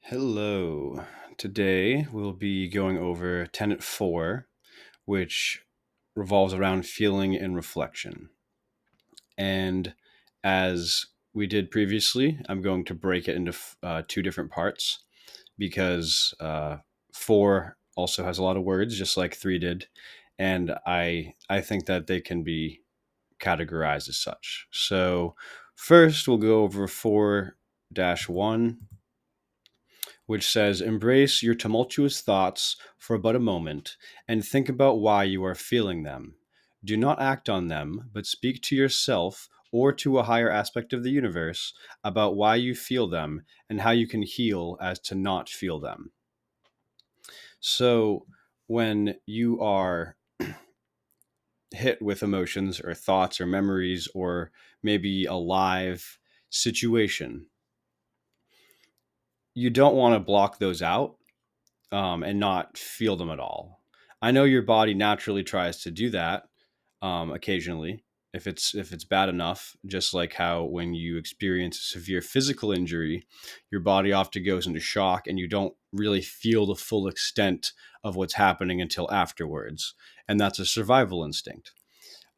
Hello. Today we'll be going over Tenet 4, which revolves around feeling and reflection. And as we did previously, I'm going to break it into two different parts because 4 also has a lot of words, just like 3 did. And I think that they can be categorized as such. So first, we'll go over 4-1, which says, "Embrace your tumultuous thoughts for but a moment and think about why you are feeling them. Do not act on them, but speak to yourself or to a higher aspect of the universe about why you feel them and how you can heal as to not feel them." So, when you are hit with emotions or thoughts or memories or maybe a live situation, you don't want to block those out and not feel them at all. I know your body naturally tries to do that occasionally if it's bad enough. Just like how when you experience a severe physical injury, your body often goes into shock and you don't really feel the full extent of what's happening until afterwards, and that's a survival instinct.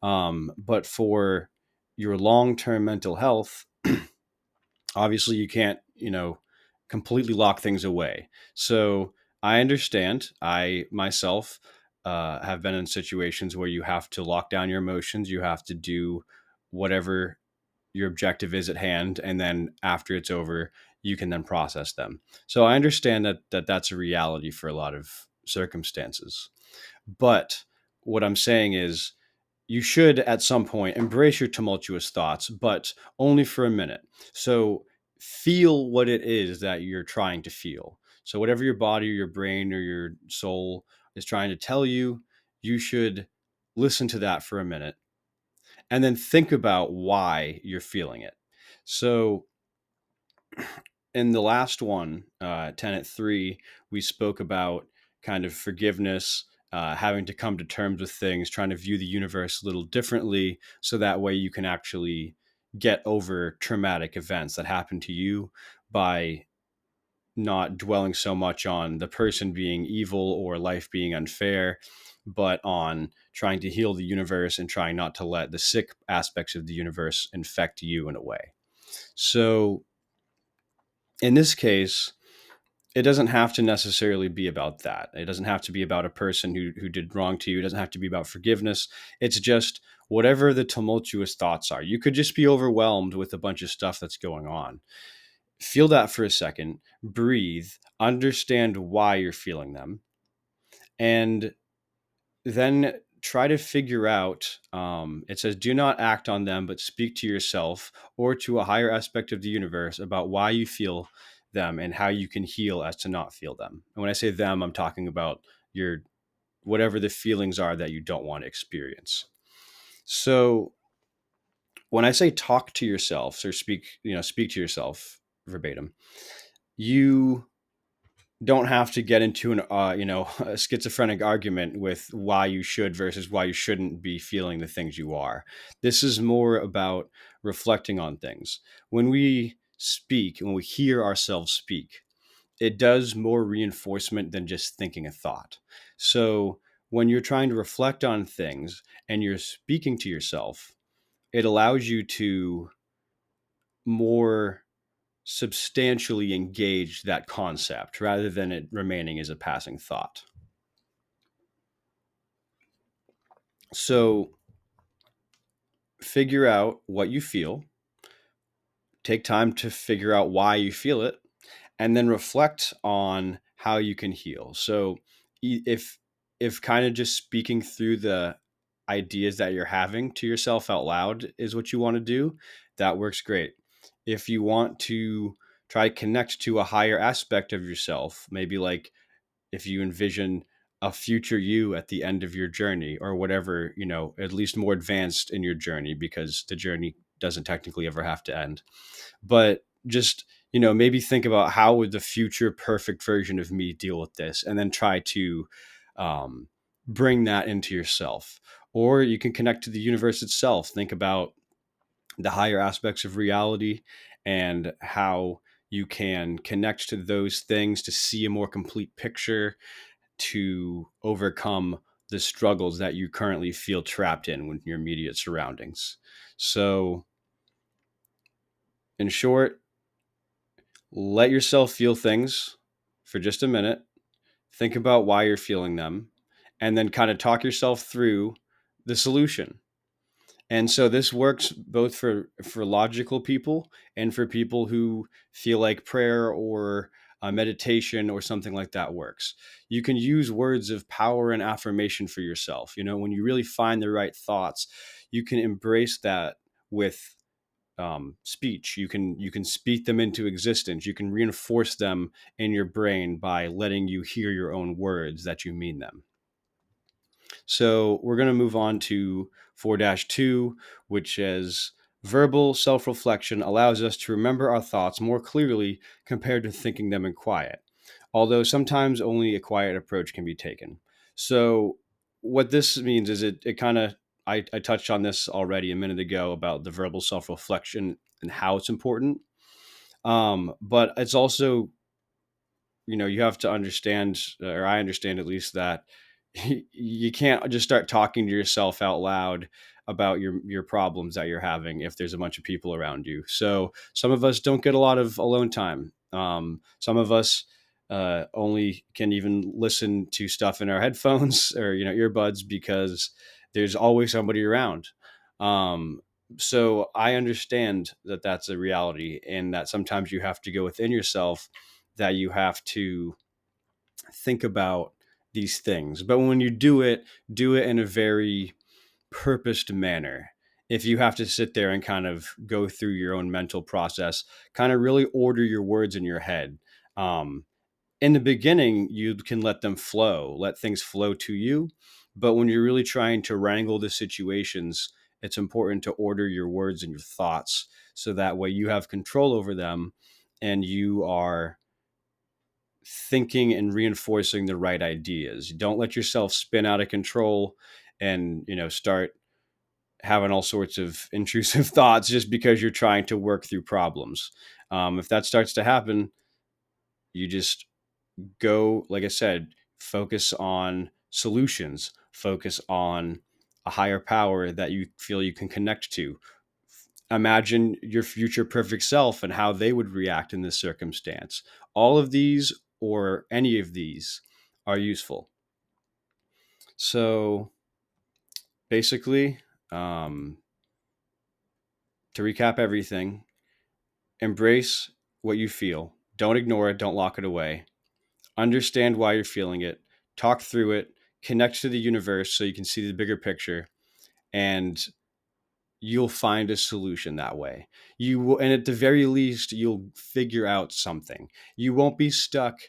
But for your long-term mental health, obviously you can't completely lock things away. So I understand. I myself have been in situations where you have to lock down your emotions. You have to do whatever your objective is at hand, and then after it's over, you can then process them. So I understand that's a reality for a lot of circumstances. But what I'm saying is, you should at some point embrace your tumultuous thoughts, but only for a minute. So feel what it is that you're trying to feel. So whatever your body or your brain or your soul is trying to tell you, you should listen to that for a minute and then think about why you're feeling it. So in the last one, Tenet 3, we spoke about kind of forgiveness, having to come to terms with things, trying to view the universe a little differently, so that way you can actually get over traumatic events that happen to you by not dwelling so much on the person being evil or life being unfair, but on trying to heal the universe and trying not to let the sick aspects of the universe infect you in a way. So in this case, it doesn't have to necessarily be about that. It doesn't have to be about a person who did wrong to you. It doesn't have to be about forgiveness. It's just whatever the tumultuous thoughts are. You could just be overwhelmed with a bunch of stuff that's going on. Feel that for a second, breathe, understand why you're feeling them, and then try to figure out. It says, do not act on them, but speak to yourself or to a higher aspect of the universe about why you feel them and how you can heal as to not feel them. And when I say them, I'm talking about your whatever the feelings are that you don't want to experience. So when I say talk to yourself or speak to yourself verbatim, you don't have to get into an a schizophrenic argument with why you should versus why you shouldn't be feeling the things you are. This is more about reflecting on things. When we speak, when we hear ourselves speak, it does more reinforcement than just thinking a thought. So when you're trying to reflect on things and you're speaking to yourself, it allows you to more substantially engage that concept rather than it remaining as a passing thought. So figure out what you feel, take time to figure out why you feel it, and then reflect on how you can heal. So if kind of just speaking through the ideas that you're having to yourself out loud is what you want to do, that works great. If you want to try to connect to a higher aspect of yourself, maybe like if you envision a future you at the end of your journey or whatever, at least more advanced in your journey, because the journey doesn't technically ever have to end. But just, maybe think about how would the future perfect version of me deal with this, and then try to um, bring that into yourself. Or you can connect to the universe itself. Think about the higher aspects of reality and how You can connect to those things to see a more complete picture, to overcome the struggles that you currently feel trapped in with your immediate surroundings. So, in short, let yourself feel things for just a minute. Think about why you're feeling them, and then kind of talk yourself through the solution. And so this works both for logical people and for people who feel like prayer or meditation or something like that works. You can use words of power and affirmation for yourself. You know, when you really find the right thoughts, you can embrace that with speech. You can speak them into existence. You can reinforce them in your brain by letting you hear your own words that you mean them. So we're going to move on to 4-2, which is verbal self reflection allows us to remember our thoughts more clearly compared to thinking them in quiet, although sometimes only a quiet approach can be taken. So, what this means is it kind of, I touched on this already a minute ago about the verbal self reflection and how it's important. But it's also, you have to understand, or I understand at least, that you can't just start talking to yourself out loud about your problems that you're having if there's a bunch of people around you. So some of us don't get a lot of alone time. Some of us only can even listen to stuff in our headphones or earbuds because there's always somebody around. Um, so I understand that that's a reality, and that sometimes you have to go within yourself, that you have to think about these things. But when you do it in a very purposed manner. If you have to sit there and kind of go through your own mental process, kind of really order your words in your head. Um, in the beginning, you can let them flow, let things flow to you. But when you're really trying to wrangle the situations, it's important to order your words and your thoughts so that way you have control over them, and you are thinking and reinforcing the right ideas. Don't let yourself spin out of control and, start having all sorts of intrusive thoughts just because you're trying to work through problems. If that starts to happen, you just go, like I said, focus on solutions, focus on a higher power that you feel you can connect to. Imagine your future perfect self and how they would react in this circumstance. All of these, or any of these, are useful. So basically, to recap everything, embrace what you feel. Don't ignore it. Don't lock it away. Understand why you're feeling it. Talk through it. Connect to the universe so you can see the bigger picture. And you'll find a solution that way. You will, and at the very least, you'll figure out something. You won't be stuck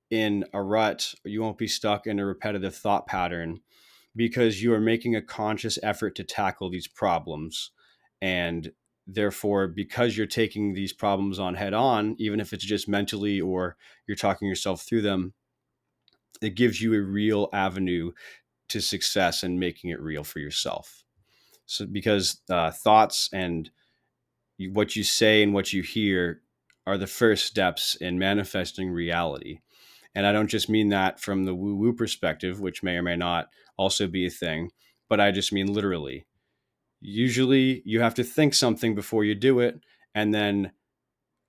in a rut. You won't be stuck in a repetitive thought pattern because you are making a conscious effort to tackle these problems. And therefore, because you're taking these problems on head on, even if it's just mentally or you're talking yourself through them, it gives you a real avenue to success and making it real for yourself. So, because thoughts and what you say and what you hear are the first steps in manifesting reality. And I don't just mean that from the woo woo perspective, which may or may not also be a thing, but I just mean literally. Usually you have to think something before you do it. And then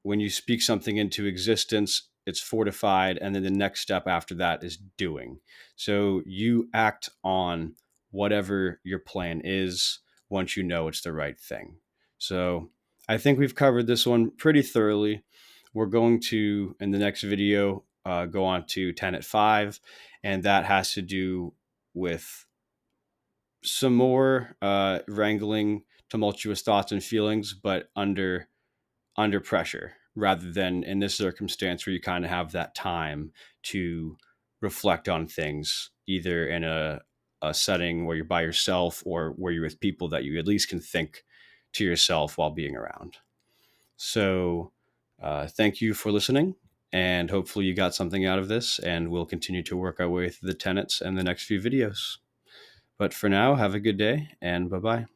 when you speak something into existence, it's fortified. And then the next step after that is doing. So you act on whatever your plan is once you know it's the right thing. So I think we've covered this one pretty thoroughly. We're going to, in the next video, go on to Tenet 5, and that has to do with some more wrangling tumultuous thoughts and feelings, but under pressure, rather than in this circumstance where you kind of have that time to reflect on things, either in a setting where you're by yourself or where you're with people that you at least can think to yourself while being around. So thank you for listening, and hopefully you got something out of this, and we'll continue to work our way through the tenets in the next few videos. But for now, have a good day, and bye-bye.